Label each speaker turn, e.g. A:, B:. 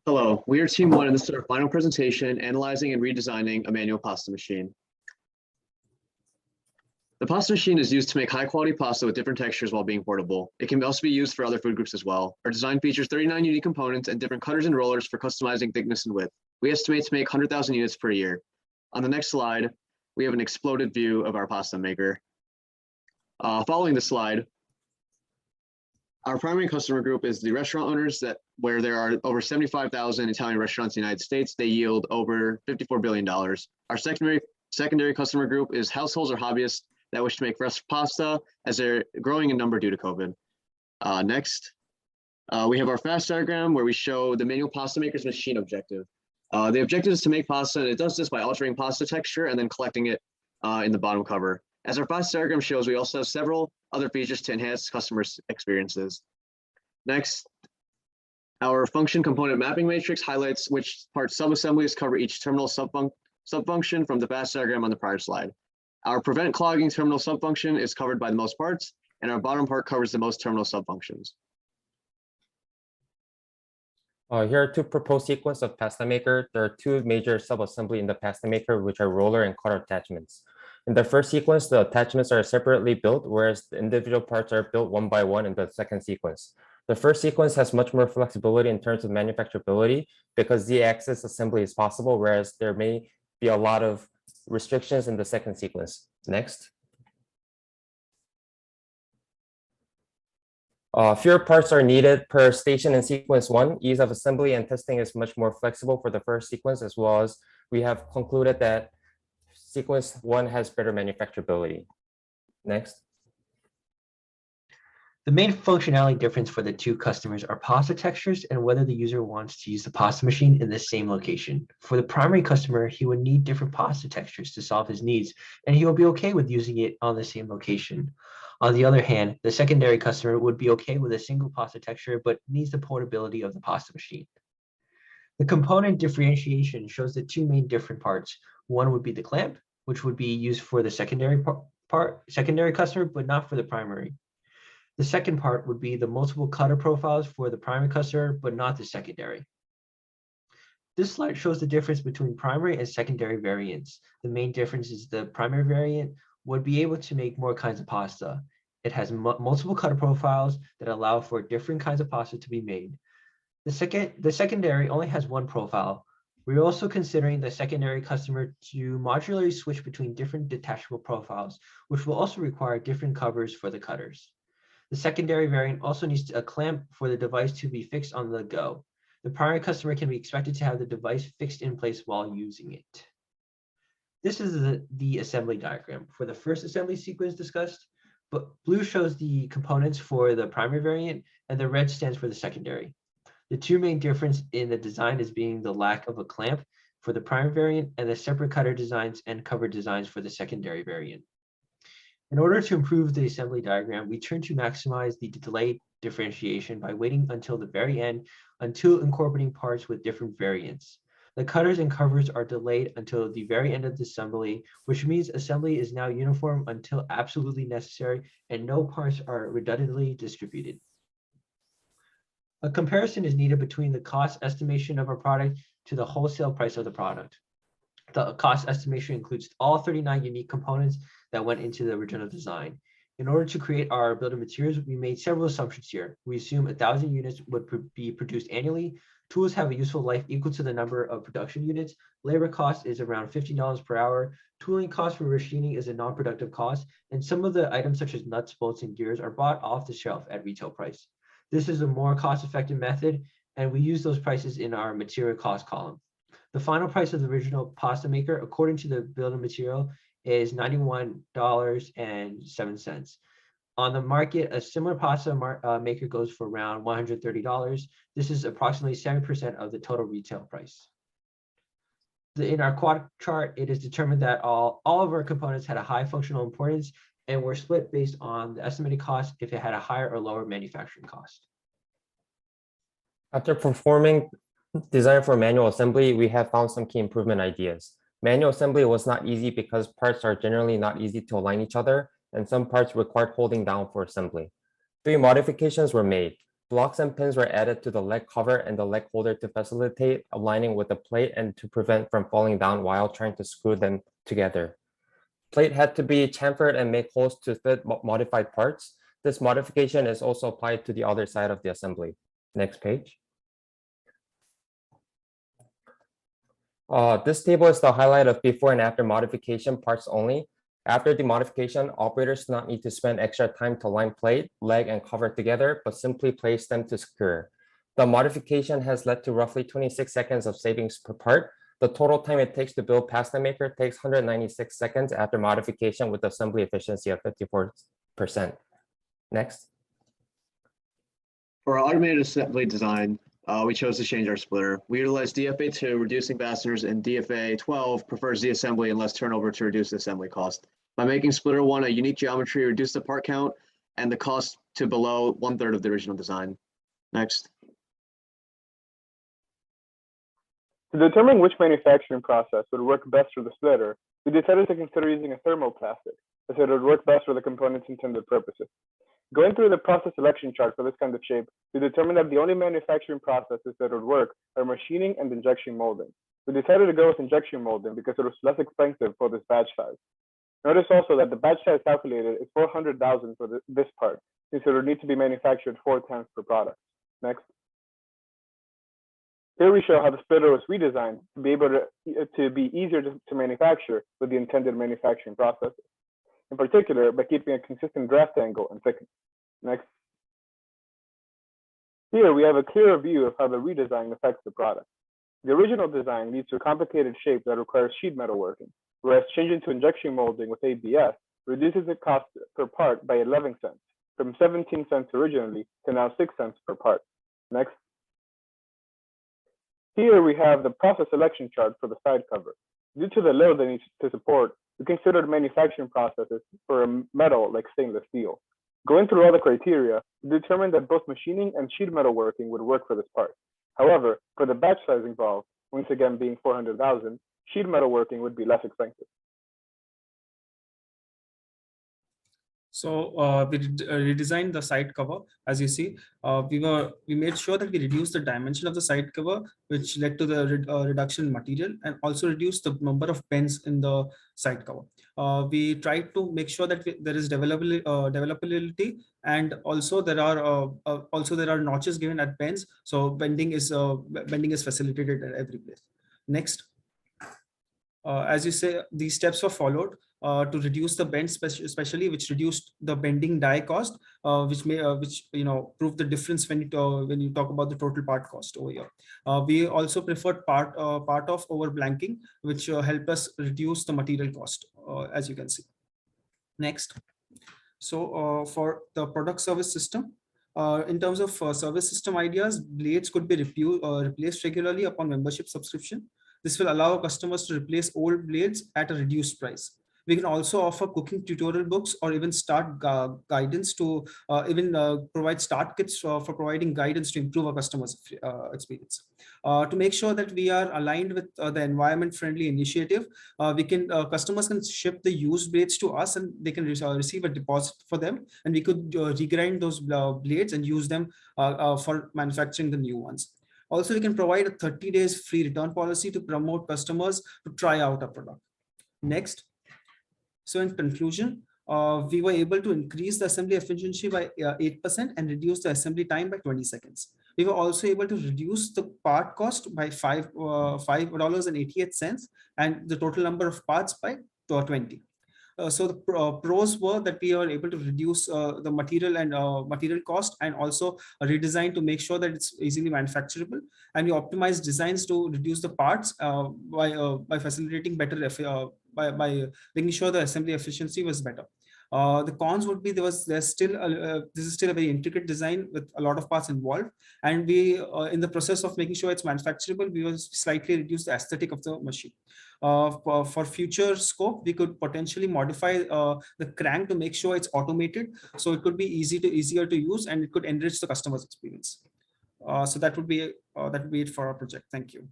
A: Hello, we are Team 1 and this is our final presentation, analyzing and redesigning a manual pasta machine. The pasta machine is used to make high-quality pasta with different textures while being portable. It can also be used for other food groups as well. Our design features 39 unique components and different cutters and rollers for customizing thickness and width. We estimate to make 100,000 units per year. On the next slide, we have an exploded view of our pasta maker. Following the slide, our primary customer group is the restaurant owners where there are over 75,000 Italian restaurants in the United States. They yield over $54 billion. Our secondary customer group is households or hobbyists that wish to make fresh pasta, as they're growing in number due to COVID. Next, we have our fast diagram where we show the manual pasta maker's machine objective. The objective is to make pasta, and it does this by altering pasta texture and then collecting it in the bottom cover. As our fast diagram shows, we also have several other features to enhance customers' experiences. Next, our function component mapping matrix highlights which part sub-assemblies cover each terminal subfunction from the fast diagram on the prior slide. Our prevent clogging terminal subfunction is covered by the most parts, and our bottom part covers the most terminal subfunctions.
B: Here are two proposed sequences of pasta maker. There are two major sub-assembly in the pasta maker, which are roller and cutter attachments. In the first sequence, the attachments are separately built, whereas the individual parts are built one by one in the second sequence. The first sequence has much more flexibility in terms of manufacturability because Z-axis assembly is possible, whereas there may be a lot of restrictions in the second sequence. Next. Fewer parts are needed per station in sequence 1. Ease of assembly and testing is much more flexible for the first sequence, as well as we have concluded that sequence 1 has better manufacturability. Next.
C: The main functionality difference for the two customers are pasta textures and whether the user wants to use the pasta machine in the same location. For the primary customer, he would need different pasta textures to solve his needs, and he will be okay with using it on the same location. On the other hand, the secondary customer would be okay with a single pasta texture, but needs the portability of the pasta machine. The component differentiation shows the two main different parts. One would be the clamp, which would be used for the secondary customer, but not for the primary. The second part would be the multiple cutter profiles for the primary customer, but not the secondary. This slide shows the difference between primary and secondary variants. The main difference is the primary variant would be able to make more kinds of pasta. It has multiple cutter profiles that allow for different kinds of pasta to be made. The secondary only has one profile. We're also considering the secondary customer to modularly switch between different detachable profiles, which will also require different covers for the cutters. The secondary variant also needs a clamp for the device to be fixed on the go. The primary customer can be expected to have the device fixed in place while using it. This is the assembly diagram for the first assembly sequence discussed, but blue shows the components for the primary variant and the red stands for the secondary. The two main difference in the design is being the lack of a clamp for the primary variant and the separate cutter designs and cover designs for the secondary variant. In order to improve the assembly diagram, we turn to maximize the delay differentiation by waiting until the very end until incorporating parts with different variants. The cutters and covers are delayed until the very end of the assembly, which means assembly is now uniform until absolutely necessary and no parts are redundantly distributed. A comparison is needed between the cost estimation of our product to the wholesale price of the product. The cost estimation includes all 39 unique components that went into the original design. In order to create our bill of materials, we made several assumptions here. We assume 1,000 units would be produced annually. Tools have a useful life equal to the number of production units. Labor cost is around $50 per hour. Tooling cost for machining is a non-productive cost. And some of the items such as nuts, bolts, and gears are bought off the shelf at retail price. This is a more cost-effective method, and we use those prices in our material cost column. The final price of the original pasta maker, according to the bill of material, is $91.07. On the market, a similar pasta maker goes for around $130. This is approximately 7% of the total retail price. In our quad chart, it is determined that all of our components had a high functional importance and were split based on the estimated cost if it had a higher or lower manufacturing cost.
B: After performing design for manual assembly, we have found some key improvement ideas. Manual assembly was not easy because parts are generally not easy to align each other, and some parts required holding down for assembly. 3 modifications were made. Blocks and pins were added to the leg cover and the leg holder to facilitate aligning with the plate and to prevent from falling down while trying to screw them together. Plate had to be chamfered and make holes to fit modified parts. This modification is also applied to the other side of the assembly. Next page. This table is the highlight of before and after modification parts only. After the modification, operators do not need to spend extra time to line plate, leg, and cover together, but simply place them to secure. The modification has led to roughly 26 seconds of savings per part. The total time it takes to build pasta maker takes 196 seconds after modification with assembly efficiency of 54%. Next.
A: For our automated assembly design, we chose to change our splitter. We utilized DFA2, reducing fasteners, and DFA12 prefers the assembly and less turnover to reduce the assembly cost. By making splitter 1 a unique geometry, reduce the part count and the cost to below 1/3 of the original design. Next.
D: To determine which manufacturing process would work best for the splitter, we decided to consider using a thermoplastic, as it would work best for the component's intended purposes. Going through the process selection chart for this kind of shape, we determined that the only manufacturing processes that would work are machining and injection molding. We decided to go with injection molding because it was less expensive for this batch size. Notice also that the batch size calculated is 400,000 for this part, since it would need to be manufactured 4 times per product. Next. Here we show how the splitter was redesigned to be able to be easier to manufacture with the intended manufacturing processes. In particular, by keeping a consistent draft angle and thickness. Next. Here we have a clearer view of how the redesign affects the product. The original design leads to a complicated shape that requires sheet metal working, whereas changing to injection molding with ABS reduces the cost per part by 11 cents, from 17 cents originally to now 6 cents per part. Next. Here we have the process selection chart for the side cover. Due to the load they need to support, we considered manufacturing processes for a metal like stainless steel. Going through all the criteria, we determined that both machining and sheet metal working would work for this part. However, for the batch size involved, once again being 400,000, sheet metal working would be less expensive.
E: So we redesigned the side cover. As you see, we made sure that we reduced the dimension of the side cover, which led to the reduction in material, and also reduced the number of bends in the side cover. We tried to make sure that there is developability, and also there are notches given at bends, so bending is facilitated at every place. Next. As you say, these steps were followed to reduce the bend, especially which reduced the bending die cost, which proved the difference when you talk about the total part cost over here. We also preferred part off over blanking, which helped us reduce the material cost, as you can see. Next. So for the product service system, in terms of service system ideas, blades could be replaced regularly upon membership subscription. This will allow customers to replace old blades at a reduced price. We can also offer cooking tutorial books or even start guidance to provide start kits for providing guidance to improve our customers' experience. To make sure that we are aligned with the environment-friendly initiative, customers can ship the used blades to us, and they can receive a deposit for them, and we could regrind those blades and use them for manufacturing the new ones. Also, we can provide a 30 days free return policy to promote customers to try out our product. Next. So in conclusion, we were able to increase the assembly efficiency by 8% and reduce the assembly time by 20 seconds. We were also able to reduce the part cost by $5.88 and the total number of parts by 20. So the pros were that we are able to reduce the material and material cost, and also redesign to make sure that it's easily manufacturable. And we optimized designs to reduce the parts by facilitating better by making sure the assembly efficiency was better. The cons would be this is still a very intricate design with a lot of parts involved, and we in the process of making sure it's manufacturable, we will slightly reduce the aesthetic of the machine. For future scope, we could potentially modify the crank to make sure it's automated, so it could be easier to use, and it could enrich the customer's experience. So that would be it for our project. Thank you.